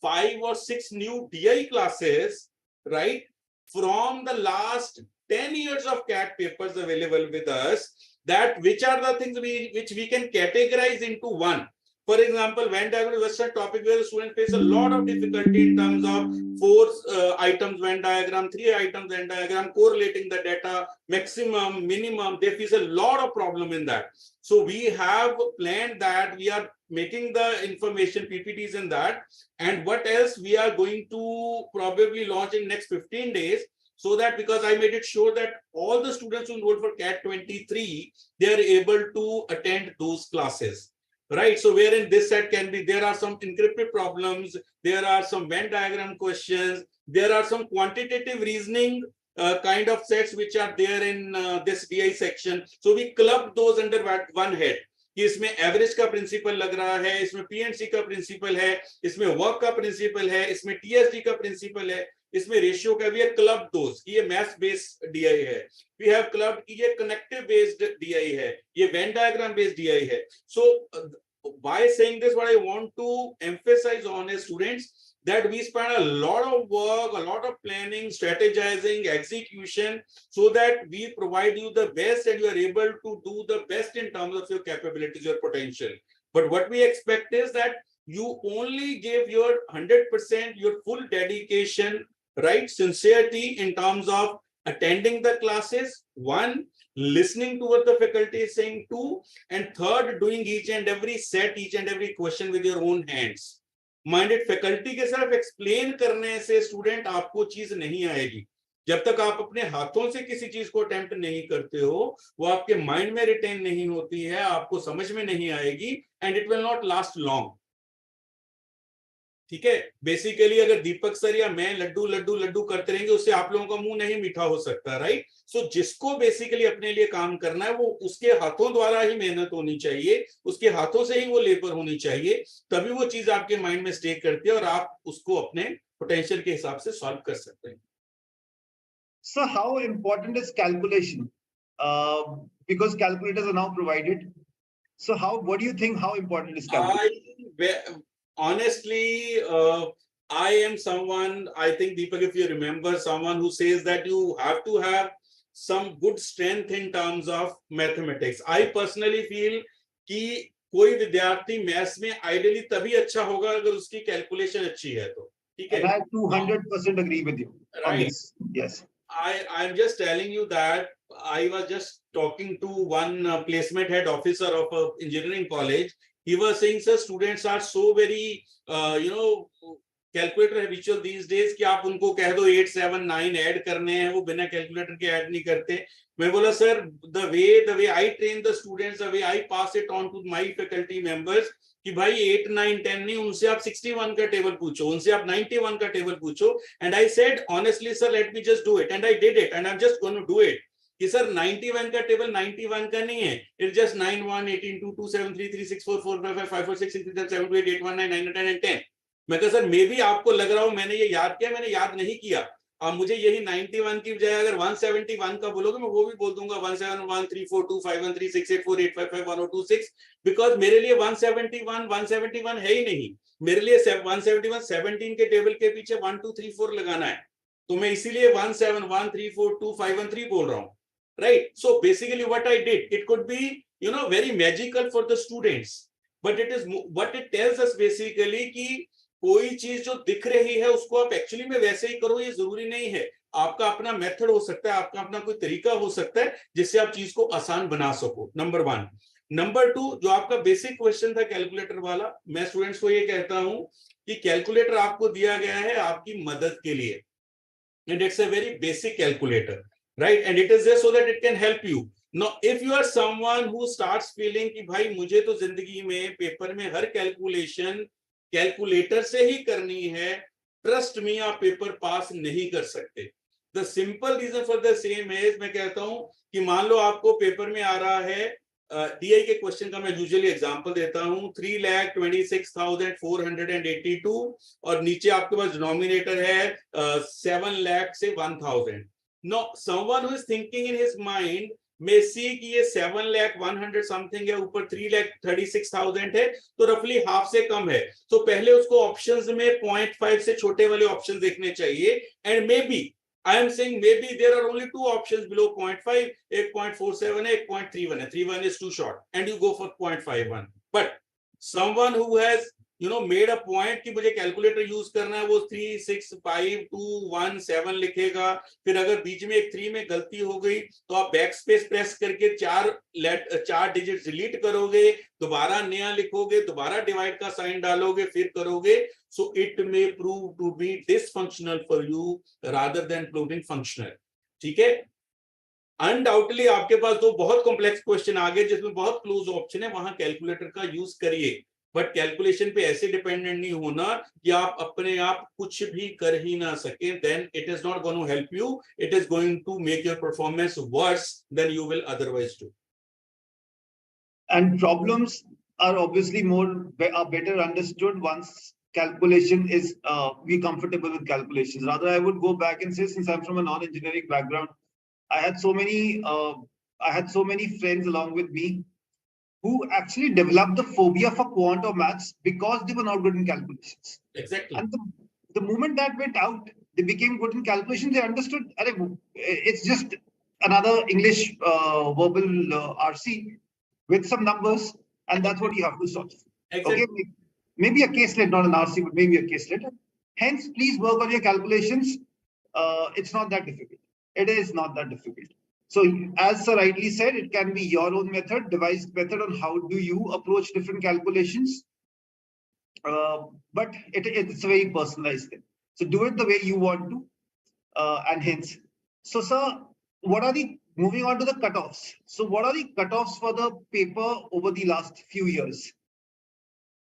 5 or 6 new DI classes, right, from the last 10 years of CAT papers available with us, that which are the things which we can categorize into one. For example, Venn diagram is a topic where the student face a lot of difficulty in terms of 4 items Venn diagram, 3 items Venn diagram, correlating the data, maximum, minimum. They face a lot of problem in that. So we have planned that we are making the information PPTs in that. And what else we are going to probably launch in next 15 days, so that because I made it sure that all the students who enrolled for CAT 23, they are able to attend those classes. Right, so wherein this set can be, there are some encrypted problems, there are some Venn diagram questions, there are some quantitative reasoning kind of sets which are there in this DI section. So we clubbed those under one head. कि इसमें average का principal लग रहा है, इसमें PNC का principal है, इसमें वर्क का प्रिंसिपल है, इसमें टीएसडी का प्रिंसिपल है, इसमें रेशियो का भी है. क्लब दोस, ये मैथ्स बेस्ड डीआई है. वी हैव क्लब की ये कनेक्टिव बेस्ड डीआई है, ये वेन डायग्राम बेस्ड डीआई है. सो by saying this, what I want to emphasize on is, students, that we spend a lot of work, a lot of planning, strategizing, execution, so that we provide you the best and you are able to do the best in terms of your capabilities, your potential. But what we expect is that you only give your 100%, your full dedication, right, sincerity in terms of attending the classes, 1, listening to what the faculty is saying, 2, and 3rd, doing each and every set, each and every question with your own hands. Minded faculty के सिर्फ explain करने से student आपको चीज नहीं आएगी. जब तक आप अपने हाथों से किसी चीज को attempt नहीं करते हो, वो आपके mind में retain नहीं होती है, आपको समझ में नहीं आएगी, and it will not last long. ठीक है, बेसिकली अगर दीपक सर या मैं लड्डू लड्डू लड्डू करते रहेंगे, उससे आप लोगों का मुंह नहीं मीठा हो सकता, राइट. सो जिसको बेसिकली अपने लिए काम करना है, वो उसके हाथों द्वारा ही मेहनत होनी चाहिए, उसके हाथों से ही वो लेबर होनी चाहिए, तभी वो चीज आपके माइंड में स्टे करती है और आप उसको अपने पोटेंशियल के हिसाब से सॉल्व कर सकते हैं. So how important is calculation? Because calculators are now provided. So what do you think, how important is calculation? Honestly, I am someone, I think, Deepak, if you remember, someone who says that you have to have some good strength in terms of mathematics. I personally feel कि कोई विद्यार्थी maths में ideally तभी अच्छा होगा अगर उसकी calculation अच्छी है तो. ठीक है, and I 200% agree with you on this. Yes, I'm just telling you that I was just talking to one placement head officer of an engineering college. He was saying, sir, students are so very, calculator habitual these days कि आप उनको कह दो 8 7 9 add करने हैं, वो बिना calculator के ऐड नहीं करते. मैं बोला sir, the way I train the students, the way I pass it on to my faculty members कि भाई 8 9 10 नहीं, उनसे आप 61 का टेबल पूछो, उनसे आप 91 का टेबल पूछो. And I said honestly sir, let me just do it, and I did it, and I am just going to do it. कि सर 91 का टेबल 91 का नहीं है, इट्स जस्ट 9 1 18 2 2 7 3 3 6 4 4 5 5 5 4 6 6 7 7 8 8 1 9 9 10 and 10. मैं कहा सर, मे भी आपको लग रहा हो मैंने ये याद किया, मैंने याद नहीं किया. अब मुझे यही 91 की बजाय अगर 171 का बोलोगे, मैं वो भी बोल दूंगा 171 3 4 2 5 1 3 6 8 4 8 5 5 1 2 6, बिकॉज मेरे लिए 171 है ही नहीं. मेरे लिए 171 17 के टेबल के पीछे 1 2 3 4 लगाना है, तो मैं इसीलिए 171 3 4 2 5 1 3 बोल रहा हूँ. Right? So basically what I did, it could be, very magical for the students, but it is what it tells us basically कि कोई चीज जो दिख रही है उसको आप एक्चुअली में वैसे ही करो, ये जरूरी नहीं है. आपका अपना मेथड हो सकता है, आपका अपना कोई तरीका हो सकता है जिससे आप चीज को आसान बना सको. नंबर 1. नंबर 2, जो आपका बेसिक क्वेश्चन था कैलकुलेटर वाला, मैं स्टूडेंट्स को ये कहता हूं कि कैलकुलेटर आपको दिया गया है आपकी मदद के लिए, and it's a very basic calculator, right? And it is there so that it can help you. Now if you are someone who starts feeling कि भाई मुझे तो जिंदगी में पेपर में हर कैलकुलेशन कैलकुलेटर से ही करनी है, ट्रस्ट मी, आप पेपर पास नहीं कर सकते. The simple reason for the same is, मैं कहता हूं कि मान लो आपको पेपर में आ रहा है डीआई के क्वेश्चन का, मैं यूजुअली एग्जांपल देता हूं 3,26,482 और नीचे आपके पास डिनोमिनेटर है 7 लाख से 1,000. Know someone who is thinking in his mind may see कि ये 7 लाख 100 समथिंग है, ऊपर 3,36,000 है, तो रफली हाफ से कम है. तो पहले उसको ऑप्शंस में 0.5 से छोटे वाले ऑप्शन देखने चाहिए. And may be I am saying maybe there are only 2 options below 0.5, एक 0.47 है, एक 0.31 है. 31 is too short and you go for 0.51. But someone who has made a point कि मुझे कैलकुलेटर यूज करना है, वो 365,217 लिखेगा. फिर अगर बीच में एक 3 में गलती हो गई तो आप बैक स्पेस प्रेस करके 4 डिजिट डिलीट करोगे, दोबारा नया लिखोगे, दोबारा डिवाइड का साइन डालोगे, फिर करोगे. So it may prove to be dysfunctional for you rather than proving functional. ठीक है. अनडाउटली आपके पास 2 बहुत कॉम्प्लेक्स क्वेश्चन आ गए जिसमें बहुत क्लोज ऑप्शन है, वहां कैलकुलेटर का यूज करिए. बट कैलकुलेशन पे ऐसे डिपेंडेंट नहीं होना कि आप अपने आप कुछ भी कर ही ना सके. Then it is not going to help you, it is going to make your performance worse than you will otherwise do. And problems are obviously better understood once calculation is we comfortable with calculations. Rather, I would go back and say, since I'm from a non-engineering background, I had so many friends along with me who actually developed the phobia for quant or maths because they were not good in calculations. Exactly. And the moment that went out, they became good in calculations. They understood, it's just another English verbal RC with some numbers, and that's what you have to solve. Exactly. Okay, maybe a caselet, not an RC, but maybe a caselet. Hence, please work on your calculations. It's not that difficult. It is not that difficult. So, as Sir rightly said, it can be your own method, devised method on how do you approach different calculations. But it's a very personalized thing. So, do it the way you want to, and hence. So, sir, what are the moving on to the cutoffs? So, what are the cutoffs for the paper over the last few years?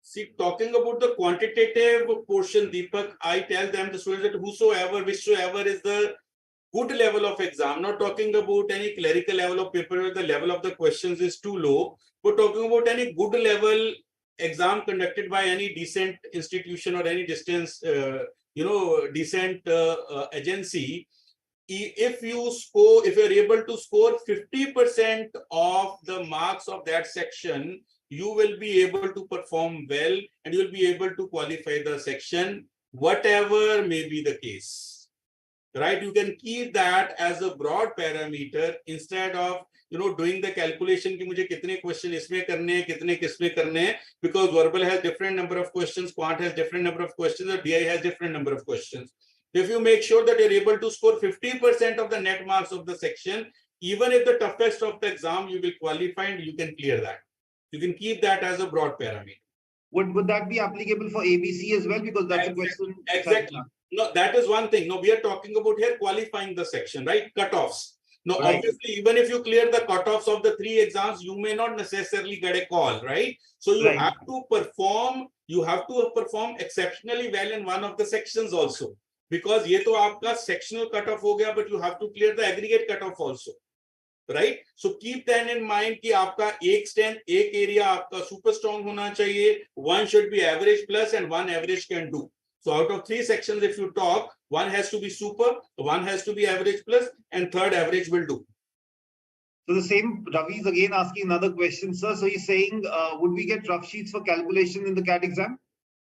See, talking about the quantitative portion, Deepak, I tell them, the students, that whichsoever is the good level of exam, not talking about any clerical level of paper where the level of the questions is too low, but talking about any good level exam conducted by any decent institution or any decent agency. If you're able to score 50% of the marks of that section, you will be able to perform well and you will be able to qualify the section, whatever may be the case. Right? You can keep that as a broad parameter instead of doing the calculation कि मुझे कितने question इसमें करने हैं, कितने किसमें करने हैं, because verbal has different number of questions, quant has different number of questions, or DI has different number of questions. If you make sure that you're able to score 50% of the net marks of the section, even if the toughest of the exam, you will qualify and you can clear that. You can keep that as a broad parameter. Would that be applicable for ABC as well? Because that's a question. Exactly. No, that is one thing. No, we are talking about here qualifying the section, right? Cutoffs. No, Right. obviously, even if you clear the cutoffs of the 3 exams, you may not necessarily get a call, right? So you Right. have to perform exceptionally well in one of the sections also. Because ये तो आपका sectional cutoff हो गया, but you have to clear the aggregate cutoff also. Right? So keep that in mind कि आपका एक strength, एक area आपका super strong होना चाहिए. One should be average plus and one average can do. So out of 3 sections, if you talk, one has to be super, one has to be average plus, and third average will do. So the same, Ravi is again asking another question, sir. So he's saying, would we get rough sheets for calculation in the CAT exam?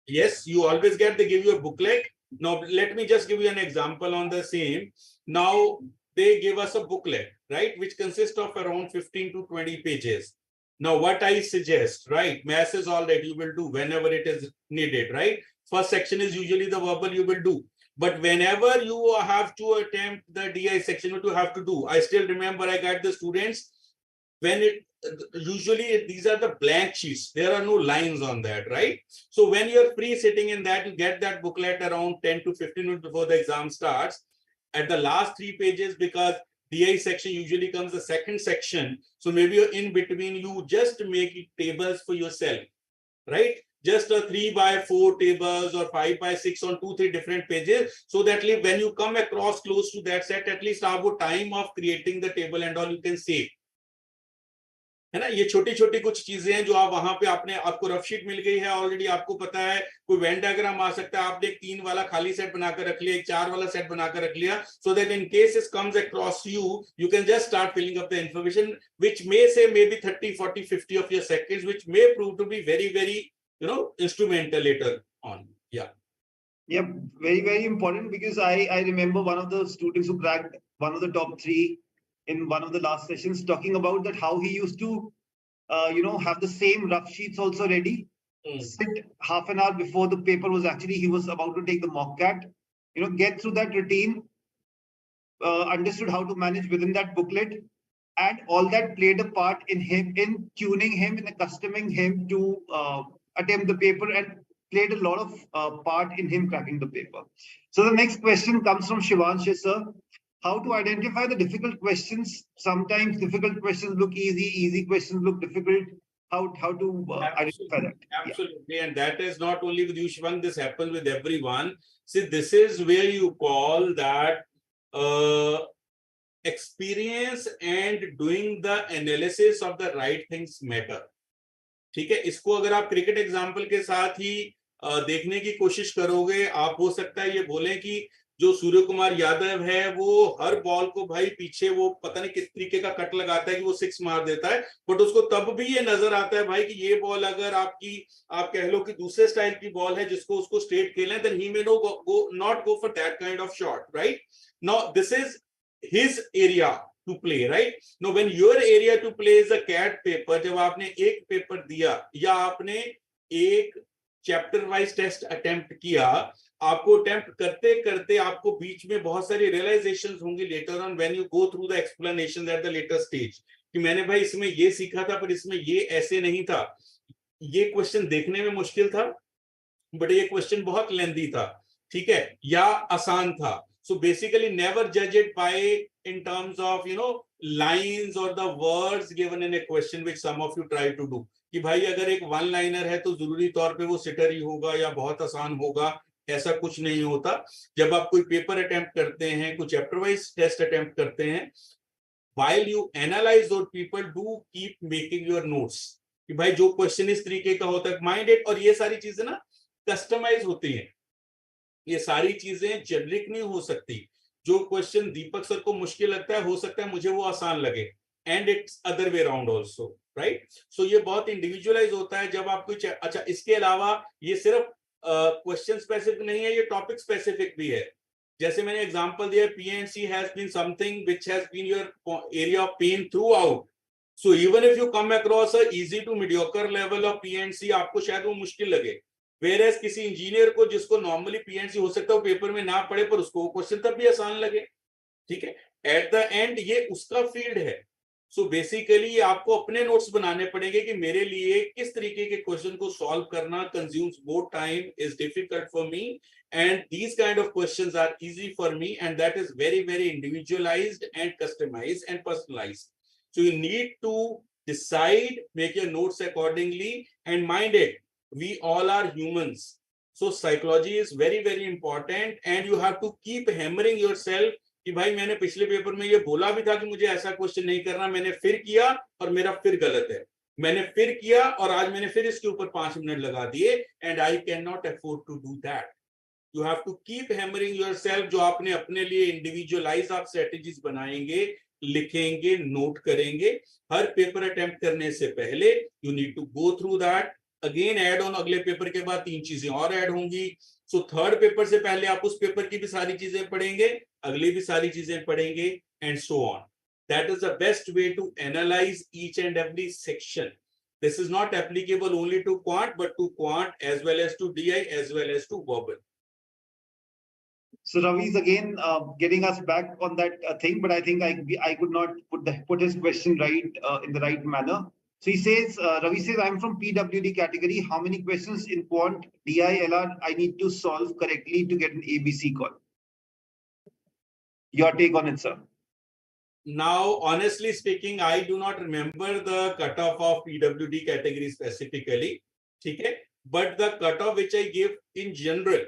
Yes, you always get, they give you a booklet. Now, let me just give you an example on the same. Now, they give us a booklet, right, which consists of around 15 to 20 pages. Now, what I suggest, right, maths is all that you will do whenever it is needed, right? First section is usually the verbal you will do. But whenever you have to attempt the DI section, what you have to do, I still remember I got the students, when it usually these are the blank sheets, there are no lines on that, right? So when you're free sitting in that, you get that booklet around 10 to 15 minutes before the exam starts. At the last 3 pages, because DI section usually comes the second section, so maybe you're in between, you just make tables for yourself, right? Just a 3x4 tables or 5x6 on 2-3 different pages, so that when you come across close to that set, at least have time of creating the table and all you can save. है ना, ये छोटी छोटी कुछ चीजें हैं जो आप वहां पे आपको रफ शीट मिल गई है ऑलरेडी, आपको पता है कोई वेन डायग्राम आ सकता है, आपने एक 3 वाला खाली सेट बनाकर रख लिया, एक 4 वाला सेट बनाकर रख लिया, so that in case it comes across you can just start filling up the information, which may say maybe 30, 40, 50 of your seconds, which may prove to be very, very, instrumental later on. Yeah, very, very important, because I remember one of the students who cracked one of the top 3 in one of the last sessions, talking about that how he used to have the same rough sheets also ready, sit half an hour before the paper was he was about to take the mock CAT, get through that routine, understood how to manage within that booklet, and all that played a part in him, in tuning him, in accustoming him to attempt the paper, and played a lot of part in him cracking the paper. So the next question comes from Shivansh, sir. How to identify the difficult questions? Sometimes difficult questions look easy, easy questions look difficult. How to identify that? Absolutely. Yeah. And that is not only with you, Shivang, this happens with everyone. See, this is where you call that experience and doing the analysis of the right things matter. ठीक है, इसको अगर आप cricket example के साथ ही देखने की कोशिश करोगे, आप हो सकता है ये बोलें कि जो सूर्य कुमार यादव है वो हर बॉल को भाई पीछे वो पता नहीं किस तरीके का कट लगाता है कि वो 6 मार देता है, बट उसको तब भी ये नजर आता है भाई कि ये बॉल अगर आप कह लो कि दूसरे स्टाइल की बॉल है जिसको उसको स्ट्रेट खेलें, then he may not go for that kind of shot, right? Now this is his area to play, right? Now when your area to play is a CAT paper, जब आपने एक paper दिया या आपने एक chapter wise test attempt किया, आपको attempt करते करते आपको बीच में बहुत सारी रियलाइजेशंस होंगी later on when you go through the explanation at the later stage कि मैंने भाई इसमें ये सीखा था पर इसमें ये ऐसे नहीं था, ये क्वेश्चन देखने में मुश्किल था बट ये क्वेश्चन बहुत लेंथी था, ठीक है, या आसान था. So basically never judge it by in terms of lines or the words given in a question which some of you try to do कि भाई अगर एक वन लाइनर है तो जरूरी तौर पे वो सिटर ही होगा या बहुत आसान होगा, ऐसा कुछ नहीं होता. जब आप कोई पेपर अटेम्प्ट करते हैं, कोई चैप्टर वाइज टेस्ट अटेम्प्ट करते हैं, while you analyze those people, do keep making your notes कि भाई जो क्वेश्चन इस तरीके का होता है, माइंडेड, और ये सारी चीजें ना कस्टमाइज होती हैं, ये सारी चीजें जेनरिक नहीं हो सकती. जो क्वेश्चन दीपक सर को मुश्किल लगता है, हो सकता है मुझे वो आसान लगे, and it's other way around also, right? So ये बहुत इंडिविजुअलाइज होता है जब आप कुछ. अच्छा, इसके अलावा ये सिर्फ क्वेश्चन स्पेसिफिक नहीं है, ये टॉपिक स्पेसिफिक भी है. जैसे मैंने एग्जांपल दिया, PNC has been something which has been your area of pain throughout. So even if you come across a easy to mediocre level of PNC, आपको शायद वो मुश्किल लगे, वेयर एज किसी इंजीनियर को जिसको नॉर्मली पीएनसी हो सकता है वो पेपर में ना पढ़े पर उसको वो क्वेश्चन तब भी आसान लगे, ठीक है. एट द एंड ये उसका फील्ड है, सो बेसिकली आपको अपने नोट्स बनाने पड़ेंगे कि मेरे लिए किस तरीके के क्वेश्चन को सॉल्व करना consumes more time, is difficult for me, and these kind of questions are easy for me, and that is very very individualized and customized and personalized. So you need to decide, make your notes accordingly, and mind it, we all are humans, so psychology is very very important, and you have to keep hammering yourself कि भाई मैंने पिछले paper में ये बोला भी था कि मुझे ऐसा क्वेश्चन नहीं करना, मैंने फिर किया और मेरा फिर गलत है, मैंने फिर किया और आज मैंने फिर इसके ऊपर 5 मिनट लगा दिए, and I can not afford to do that. You have to keep hammering yourself. जो आपने अपने लिए इंडिविजुअलाइज आप स्ट्रेटेजीज बनाएंगे, लिखेंगे, नोट करेंगे, हर पेपर अटेम्प्ट करने से पहले you need to go through that. Again add on, अगले पेपर के बाद 3 चीजें और ऐड होंगी. सो थर्ड पेपर से पहले आप उस पेपर की भी सारी चीजें पढ़ेंगे, अगली भी सारी चीजें पढ़ेंगे, and so on. That is the best way to analyze each and every section. This is not applicable only to quant, but to quant as well as to DI as well as to verbal. So Ravi is again getting us back on that thing, but I think I could not put his question right in the right manner. So he says, Ravi says, I'm from PWD category. How many questions in quant, DI, LR I need to solve correctly to get an ABC call? Your take on it, sir. Now, honestly speaking, I do not remember the cutoff of PWD category specifically. Okay, but the cutoff which I give in general,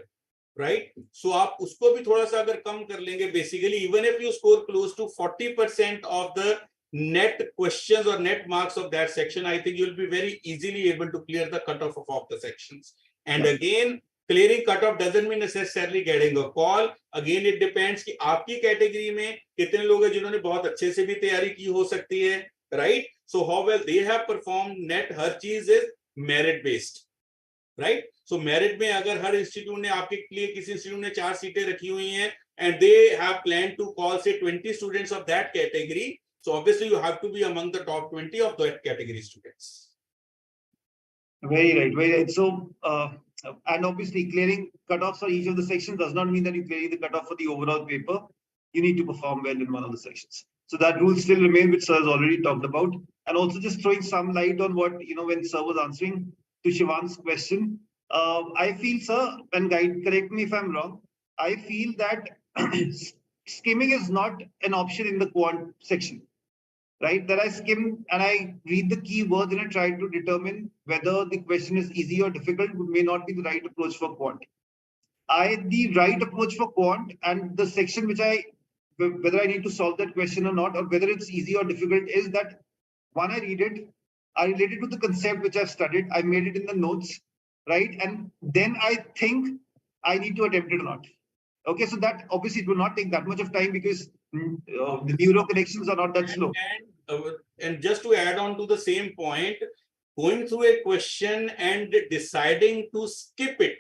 right? So आप उसको भी थोड़ा सा अगर कम कर लेंगे, basically even if you score close to 40% of the net questions or net marks of that section, I think you'll be very easily able to clear the cutoff of all the sections. And again, clearing cutoff doesn't mean necessarily getting a call. Again, it depends कि आपकी category में कितने लोग हैं जिन्होंने बहुत अच्छे से भी तैयारी की हो सकती है, right? So how well they have performed, net हर चीज is merit based, right? So merit में अगर हर इंस्टीट्यूट ने आपके लिए, किसी इंस्टीट्यूट ने 4 सीटें रखी हुई हैं and they have planned to call say 20 students of that category, so obviously you have to be among the top 20 of that category students. Very right, very right. So and obviously clearing cutoffs for each of the sections does not mean that you clear the cutoff for the overall paper. You need to perform well in one of the sections. So that rule still remains, which sir has already talked about. And also just throwing some light on what, when sir was answering to Shivan's question, I feel, sir, and guide, correct me if I'm wrong, I feel that skimming is not an option in the quant section. Right, that I skim and I read the keywords and I try to determine whether the question is easy or difficult may not be the right approach for quant. The right approach for quant and the section which whether I need to solve that question or not, or whether it's easy or difficult, is that when I read it, I relate it to the concept which I've studied, I made it in the notes, right? And then I think I need to attempt it or not. Okay, so that obviously it will not take that much of time because the neural connections are not that slow. And just to add on to the same point, going through a question and deciding to skip it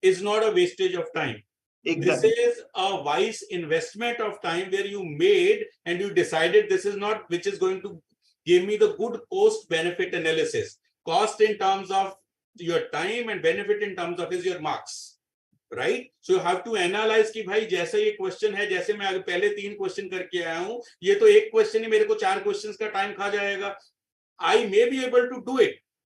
is not a wastage of time. Exactly. This is a wise investment of time where you made and you decided this is not which is going to give me the good cost benefit analysis. Cost in terms of your time and benefit in terms of is your marks. Right? So you have to analyze कि भाई जैसे ये question है, जैसे मैं अगर पहले 3 question करके आया हूं, ये तो एक क्वेश्चन ही मेरे को 4 क्वेश्चंस का टाइम खा जाएगा. I may be able to do it,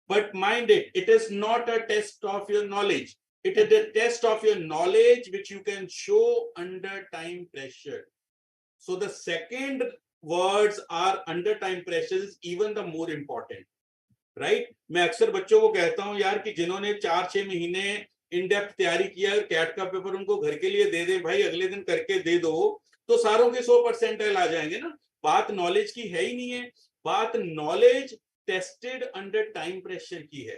but mind it, it is not a test of your knowledge. It is a test of your knowledge which you can show under time pressure. So the second words are under time pressure is even the more important. Right? मैं अक्सर बच्चों को कहता हूं यार कि जिन्होंने 4-6 महीने इन डेप्थ तैयारी किया, कैट का पेपर उनको घर के लिए दे दे भाई, अगले दिन करके दे दो, तो सारों के 100% आ जाएंगे ना. बात नॉलेज की है ही नहीं है, बात knowledge tested under time pressure की है.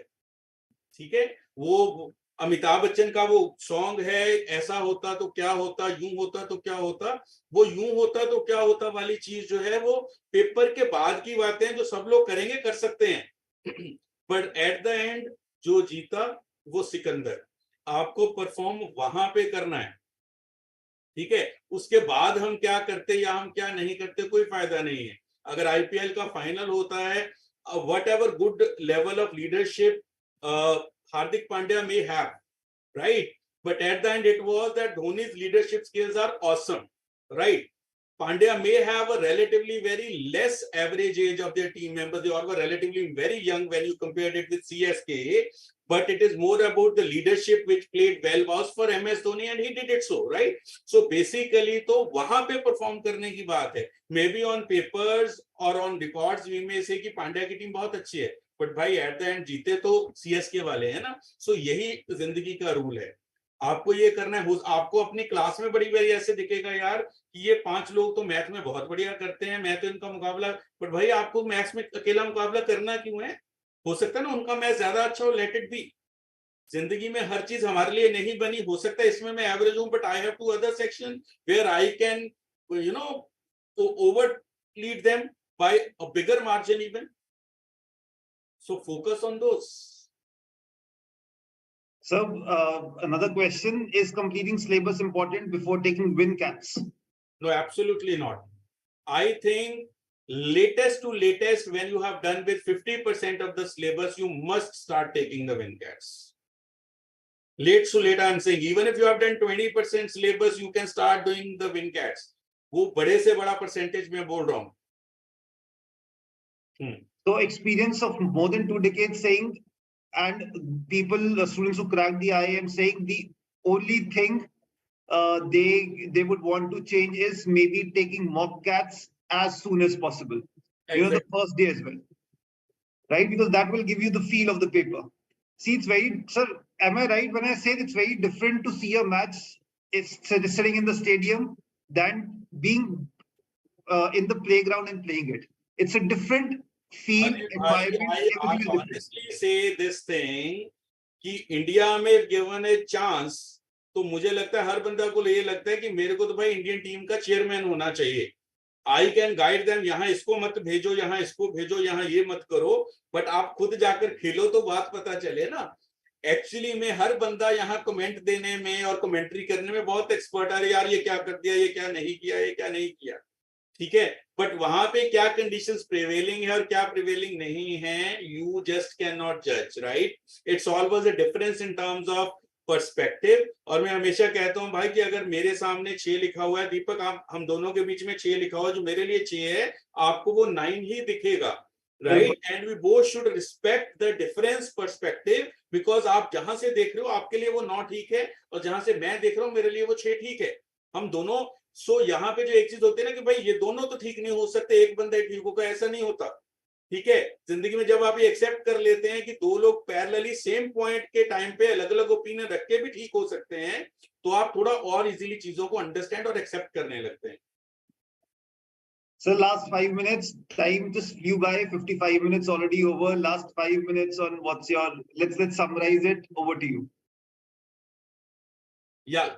ठीक है, वो अमिताभ बच्चन का वो सॉन्ग है, ऐसा होता तो क्या होता, यूं होता तो क्या होता, वो यूं होता तो क्या होता वाली चीज जो है वो पेपर के बाद की बातें हैं जो सब लोग करेंगे, कर सकते हैं, बट एट द एंड जो जीता वो सिकंदर. आपको परफॉर्म वहां पे करना है. ठीक है, उसके बाद हम क्या करते या हम क्या नहीं करते कोई फायदा नहीं है. अगर आईपीएल का फाइनल होता है, what ever good level of leadership Hardik Pandya may have, right? But at the end it was that Dhoni's leadership skills are awesome, right? Pandya may have a relatively very less average age of their team members. They all were relatively very young when you compared it with CSK. But it is more about the leadership which played well was for MS Dhoni and he did it so, right? So basically, तो वहां पे perform करने की बात है. Maybe on papers or on records we may say कि पांड्या की team बहुत अच्छी है. But भाई at the end जीते तो CSK वाले हैं ना. So यही जिंदगी का रूल है. आपको ये करना है. आपको अपनी क्लास में बड़ी बारी ऐसे दिखेगा यार कि ये 5 लोग तो मैथ में बहुत बढ़िया करते हैं, मैं तो इनका मुकाबला. बट भाई आपको मैथ्स में अकेला मुकाबला करना क्यों है? हो सकता है ना उनका मैथ ज्यादा अच्छा हो, लेट इट बी. जिंदगी में हर चीज हमारे लिए नहीं बनी. हो सकता है इसमें मैं एवरेज हूं, but I have two other section where I can over lead them by a bigger margin even. So focus on those. So another question, is completing syllabus important before taking WinCats? No, absolutely not. I think latest to latest, when you have done with 50% of the syllabus, you must start taking the WinCats. Late to late, I'm saying, even if you have done 20% syllabus, you can start doing the WinCats. वो बड़े से बड़ा percentage में बोल रहा हूँ. So experience of more than 2 decades saying, and people, students who cracked the IIM saying the only thing they would want to change is maybe taking mock cats as soon as possible. Exactly. You know, the first day as well, right? Because that will give you the feel of the paper. See, it's very, sir, am I right when I say it's very different to see a match sitting in the stadium than being in the playground and playing it? It's a different feel, environment. I honestly say this thing कि India में given a chance, तो मुझे लगता है हर बंदा को ये लगता है कि मेरे को तो भाई इंडियन टीम का चेयरमैन होना चाहिए. आई कैन गाइड देम, यहाँ इसको मत भेजो, यहाँ इसको भेजो, यहाँ ये मत करो. बट आप खुद जाकर खेलो तो बात पता चले ना. एक्चुअली में हर बंदा यहाँ कमेंट देने में और कमेंट्री करने में बहुत एक्सपर्ट है. यार ये क्या कर दिया, ये क्या नहीं किया, ये क्या नहीं किया. ठीक है, बट वहां पे क्या कंडीशंस प्रिवेलिंग है और क्या प्रिवेलिंग नहीं है, यू जस्ट कैन नॉट जज, right. It's always a difference in terms of perspective. और मैं हमेशा कहता हूं भाई कि अगर मेरे सामने 6 लिखा हुआ है, दीपक हम दोनों के बीच में 6 लिखा हुआ है, जो मेरे लिए 6 है, आपको वो 9 ही दिखेगा, right. And we both should respect the difference perspective, because आप जहां से देख रहे हो आपके लिए वो 9 ठीक है, और जहां से मैं देख रहा हूं मेरे लिए वो 6 ठीक है. हम दोनों यहाँ पे जो एक चीज होती है ना कि भाई ये दोनों तो ठीक नहीं हो सकते, एक बंदा ठीक होगा, ऐसा नहीं होता. ठीक है, जिंदगी में जब आप ये एक्सेप्ट कर लेते हैं कि 2 लोग पैरेलली सेम पॉइंट के टाइम पे अलग अलग ओपिनियन रख के भी ठीक हो सकते हैं, तो आप थोड़ा और इजीली चीजों को अंडरस्टैंड और एक्सेप्ट करने लगते हैं. So last 5 minutes, time just flew by. 55 minutes already over. Last 5 minutes on what's your, let's summarize it. Over to you. Yeah,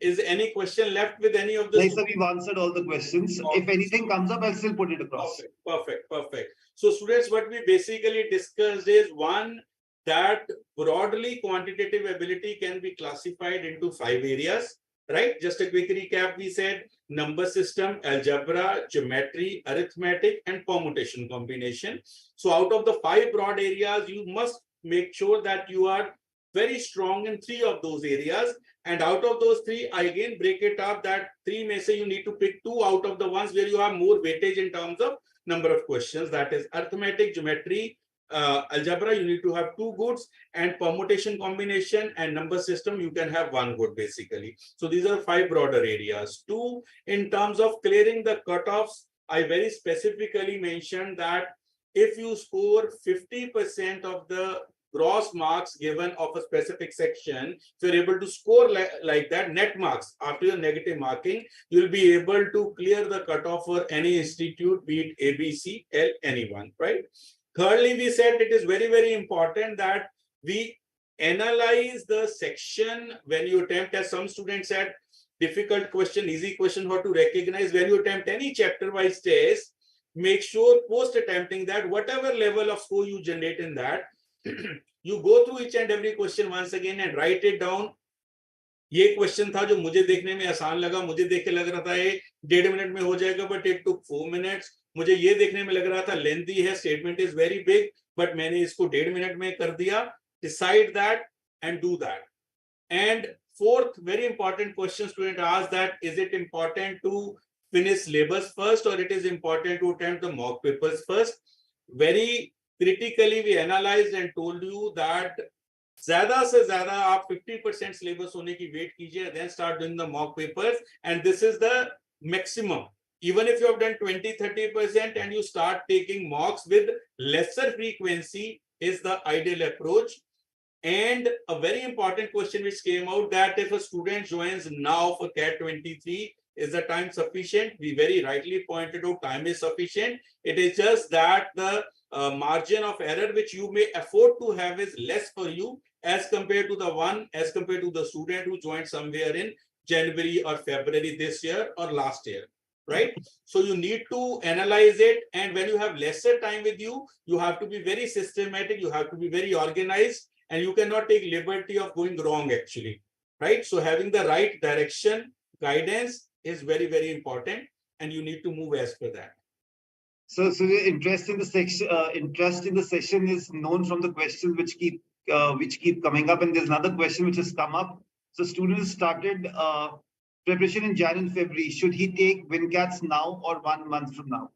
is any question left with any of this? Yes, sir, we've answered all the questions. Okay. If anything comes up, I'll still put it across. Perfect. So students, what we basically discussed is, one, that broadly quantitative ability can be classified into 5 areas, right? Just a quick recap, we said number system, algebra, geometry, arithmetic, and permutation combination. So out of the 5 broad areas, you must make sure that you are very strong in 3 of those areas. And out of those 3, I again break it up that 3 may say you need to pick 2 out of the ones where you have more weightage in terms of number of questions. That is arithmetic, geometry, algebra, you need to have 2 goods, and permutation combination and number system, you can have 1 good basically. So these are 5 broader areas. 2, in terms of clearing the cutoffs, I very specifically mentioned that if you score 50% of the gross marks given of a specific section, if you're able to score like that, net marks after your negative marking, you'll be able to clear the cutoff for any institute, be it A, B, C, L, anyone, right? Thirdly, we said it is very, very important that we analyze the section when you attempt, as some students said, difficult question, easy question, how to recognize. When you attempt any chapter-wise test, make sure post-attempting that whatever level of score you generate in that, you go through each and every question once again and write it down. ये question था जो मुझे देखने में आसान लगा, मुझे देख के लग रहा था ये 1.5 मिनट में हो जाएगा, बट इट टुक 4 minutes. मुझे ये देखने में लग रहा था लेंथी है, statement is very big, but मैंने इसको 1.5 मिनट में कर दिया. Decide that and do that. And fourth very important question student asked, that is it important to finish syllabus first, or it is important to attempt the mock papers first. Very critically we analyzed and told you that ज़्यादा से ज़्यादा आप 50% syllabus होने की wait कीजिए, then start doing the mock papers, and this is the maximum. Even if you have done 20-30% and you start taking mocks with lesser frequency is the ideal approach. And a very important question which came out, that if a student joins now for CAT 23, is the time sufficient? We very rightly pointed out time is sufficient. It is just that the margin of error which you may afford to have is less for you as compared to the student who joined somewhere in January or February this year or last year, right? So you need to analyze it, and when you have lesser time with you, you have to be very systematic, you have to be very organized, and you cannot take liberty of going wrong actually, right? So having the right direction, guidance is very, very important, and you need to move as per that. So the interest in the session is known from the questions which keep coming up, and there's another question which has come up. So students started preparation in Jan and February. Should he take WinCats now or 1 month from now?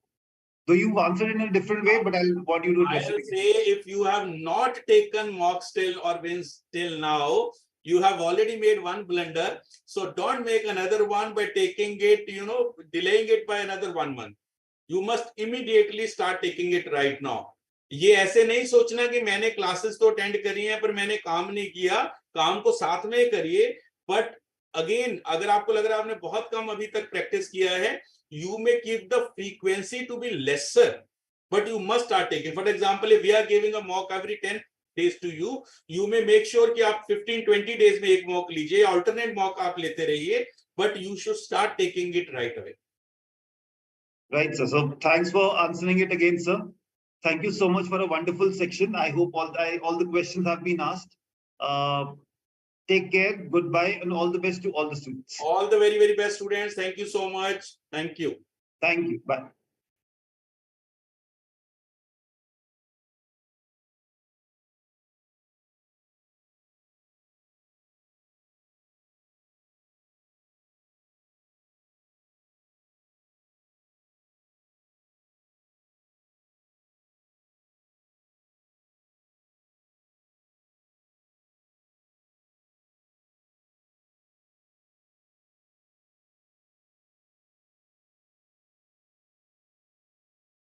So you've answered in a different way, but I'll want you to address it again. I'll say if you have not taken mocks till or wins till now, you have already made one blunder. So don't make another one by taking it, delaying it by another 1 month. You must immediately start taking it right now. ये ऐसे नहीं सोचना कि मैंने classes तो attend करी हैं पर मैंने काम नहीं किया, काम को साथ में करिए. बट अगेन अगर आपको लग रहा है आपने बहुत कम अभी तक प्रैक्टिस किया है, you may keep the frequency to be lesser, but you must start taking. For example, if we are giving a mock every 10 days to you, you may make sure कि आप 15-20 days में एक mock लीजिए, alternate mock आप लेते रहिए, but you should start taking it right away. Right, sir. So thanks for answering it again, sir. Thank you so much for a wonderful section. I hope all the questions have been asked. Take care, goodbye, and all the best to all the students. All the very, very best students. Thank you so much. Thank you. Thank you. Bye.